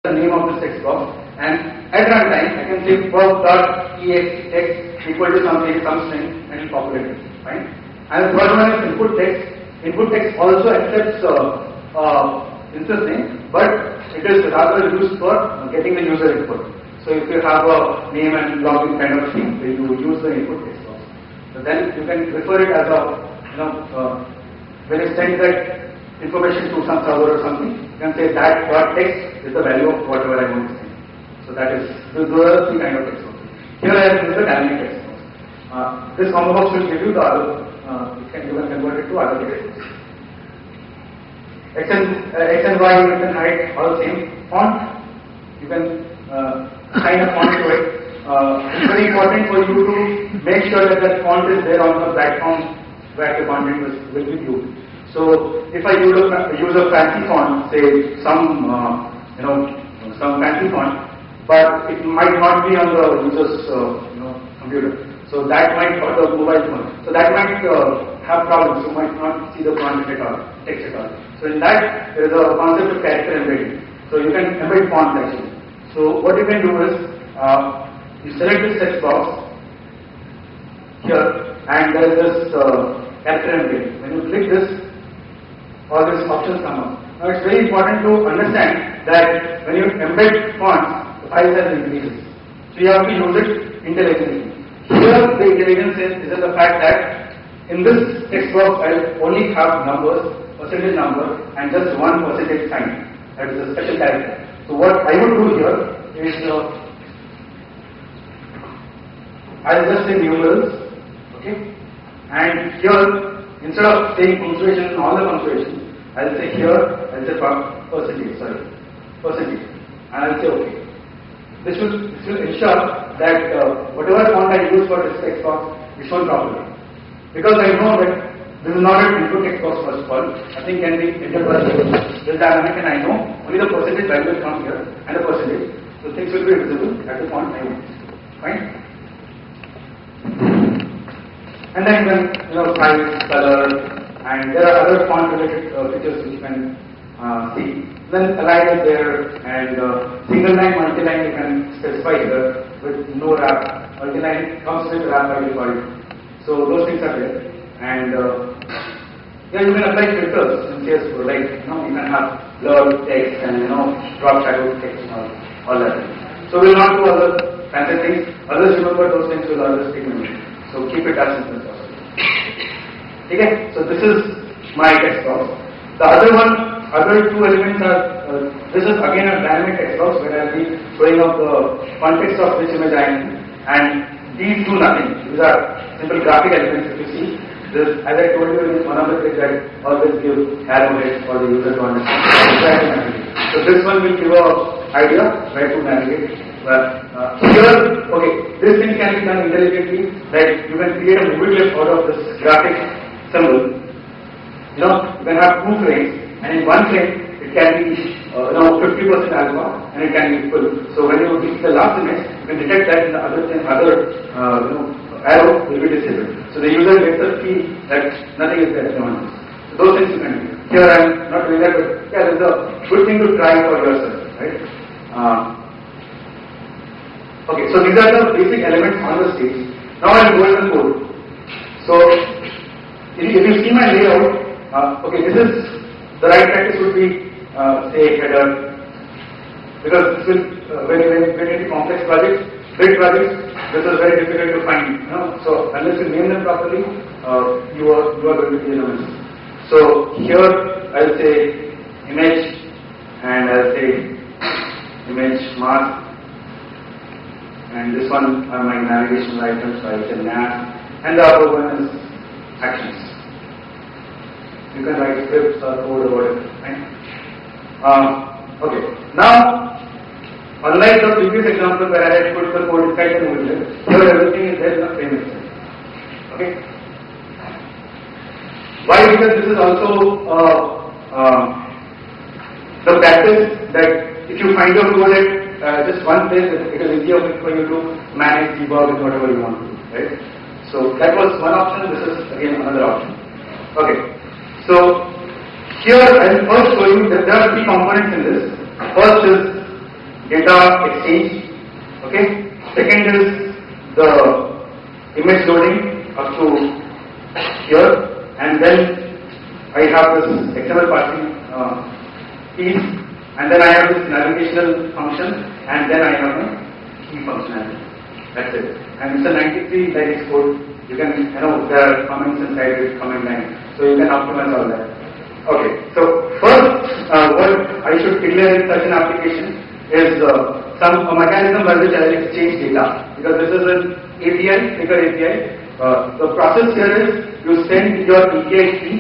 the name of this text box, and at runtime I can say perf.ex equal to some string and it will populate it. Fine. And the third one is input text. Input text also accepts instance name, but it is rather used for getting the user input. So if you have a name and login kind of thing, you use the input text box. So then you can refer it as a when you send that information to some server or something, you can say that text is the value of whatever I want to send. So that is those are the three kind of text boxes. Here I have used the dynamic text box. This combo box will give you the other. You can convert it to other text boxes. X and Y you can write all the same. Font you can assign a font to it. It's very important for you to make sure that that font is there on the platform where the content will be viewed. So if I use a fancy font, say some fancy font, but it might not be on the user's computer. So that might, or the mobile phone. So that might have problems. You might not see the font at all, text at all. So in that there is a concept of character embedding. So you can embed fonts actually. So what you can do is you select this text box here, and there is this character embedding. When you click this, all these options come up. Now it's very important to understand that when you embed fonts, the file size increases. So you have to use it intelligently. Here the intelligence is in the fact that in this text box I only have numbers, percentage number, and just one percentage sign. That is a special character. So what I would do here is I'll just say numerals, okay? And here, instead of saying punctuation and all the punctuation, I'll say here, I'll say percentage, and I'll say okay. This will ensure that whatever font I use for this text box is shown properly. Because I know that this is not an input text box first of all, nothing can be entered by this dynamic, and I know only the percentage value will come here and the percentage. So things will be visible at the font I want. Fine? And then you can size, color, and there are other font related features which you can see. Then align it there, and single line, multi-line you can specify here with no wrap. Multi-line comes with wrap by default. So those things are there. And yeah, you can apply filters in CSS4, like you can have blur text and drop shadow text and all that. So we'll not do other fancy things. Others remember those things will always take a minute. So keep it as simple as possible. Okay, so this is my text box. The other two elements are, this is again a dynamic text box where I'll be showing up the context of this image I am in, and these do nothing. These are simple graphic elements if you see. This, as I told you in one of the tricks, I always give arrow heads for the user to understand. So this one will give an idea where to navigate. But here, okay, this thing can be done intelligently, that you can create a movie clip out of this graphic symbol. You can have two frames, and in one frame it can be 50% alpha, and it can be full. So when you reach the last image, you can detect that in the other arrow will be disabled. So the user gets the key that nothing is there. So those things you can do. Here I am not doing that, but yeah, it's a good thing to try for yourself, right? Okay, so these are the basic elements on the stage. Now I will go in the code. So if you see my layout, okay, this is the right practice would be say header, because this will when into complex projects, big projects, this is very difficult to find. So unless you name them properly, you are going to be in a mess. So here I'll say image, and I'll say image mask, and this one are my navigational items. So I'll say nav, and the other one is actions. You can write scripts or code or whatever. Right? Okay. Now, unlike the previous example where I had put the code inside the movie, here everything is there in the frame itself. Okay. Why? Because this is also the practice that if you find your code at just one place, it is easier for you to manage, debug, and whatever you want to do. Right? So that was one option. This is again another option. Okay. So here I will first show you that there are three components in this. First is data exchange. Okay. Second is the image loading up to here, and then I have this XML parsing piece, and then I have this navigational function, and then I have a key functionality. That's it. And it's a 93 lines code. You can, there are comments inside it, comment line, so you can optimize all that. Okay. So first, what I should declare in such an application is a mechanism by which I will exchange data, because this is an API, Flickr API. The process here is you send your API key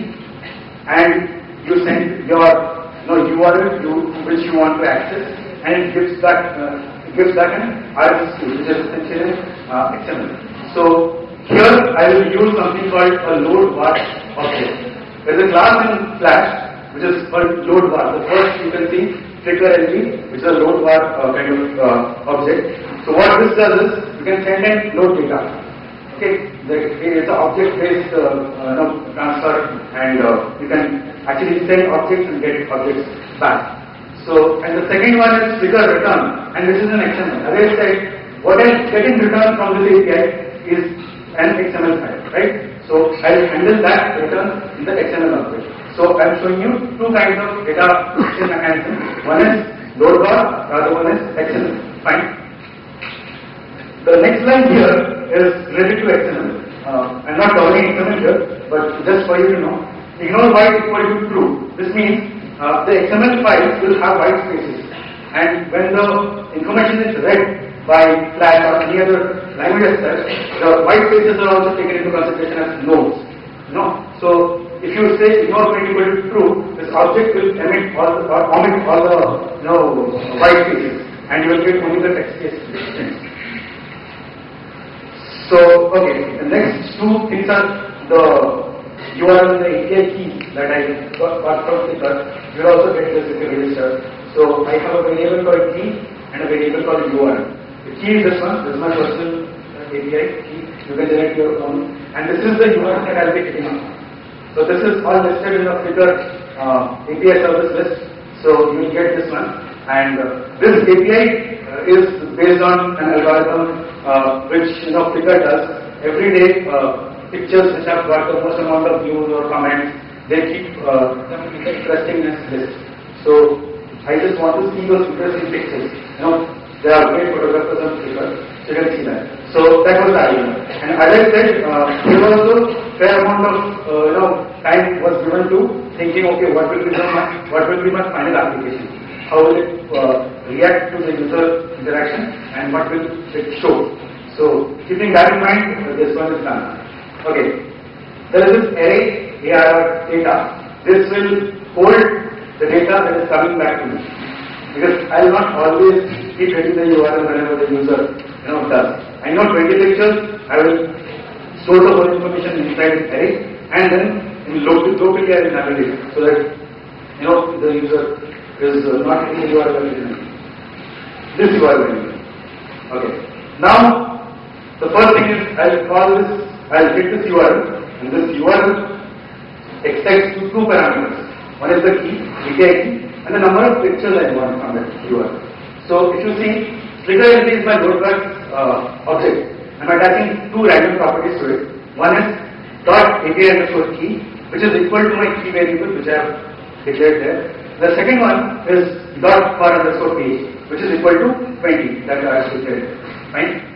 and you send your URL which you want to access, and it gives back an RFC, which is essentially XML. So here I will use something called a load var object. There is a class in Flash which is called load var. The first you can see Flickr LV, which is a load var kind of object. So what this does is you can send and load data. Okay, it's an object-based transfer, and you can actually send objects and get objects back. So, and the second one is Flickr return, and this is an XML. As I said, what I'm getting return from this API is an XML file, right? So I'll handle that return in the XML object. So I'm showing you two kinds of data exchange mechanism. One is load var, the other one is XML. Fine. The next line here is related to XML. I'm not covering XML here, but just for you to know, ignore white equal to true. This means the XML files will have white spaces, and when the information is read by Flash or any other language as such, the white spaces are also taken into consideration as nodes. So if you say ignore white equal to true, this object will omit all the white spaces, and you will get only the text case strings. So, okay, the next two things are the URL and the API key that I got from Flickr. You will also get this if you register. So, I have a variable called key and a variable called URL. The key is this one. This is my personal API key. You can generate your own. And this is the URL that I will be hitting on. So, this is all listed in the Flickr API service list. So, you will get this one. And this API is based on an algorithm which Flickr does. Every day, pictures which have got the most amount of views or comments, they keep them interestingness list. So I just want to see those interesting pictures. There are great photographers on Flickr, so you can see that. So that was the idea. And as I said, there was also fair amount of time was given to thinking, okay, what will be my final application? How will it react to the user interaction, and what will it show? So keeping that in mind, this one is done. Okay, there is this array ARR data. This will hold the data that is coming back to me, because I will not always keep hitting the URL whenever the user does. I know 20 pictures. I will store the whole information inside the array, and then locally I will navigate so that the user is not hitting the URL originally. This URL. Okay. Now the first thing is I'll get this URL, and this URL extends to two parameters. One is the key, API key, and the number of pictures I want from that URL. So if you see, Flickr is my loadback object. I'm attaching two random properties to it. One is .API_key, which is equal to my key variable, which I have declared there. The second one is .for_page, which is equal to 20 that I have declared. Fine.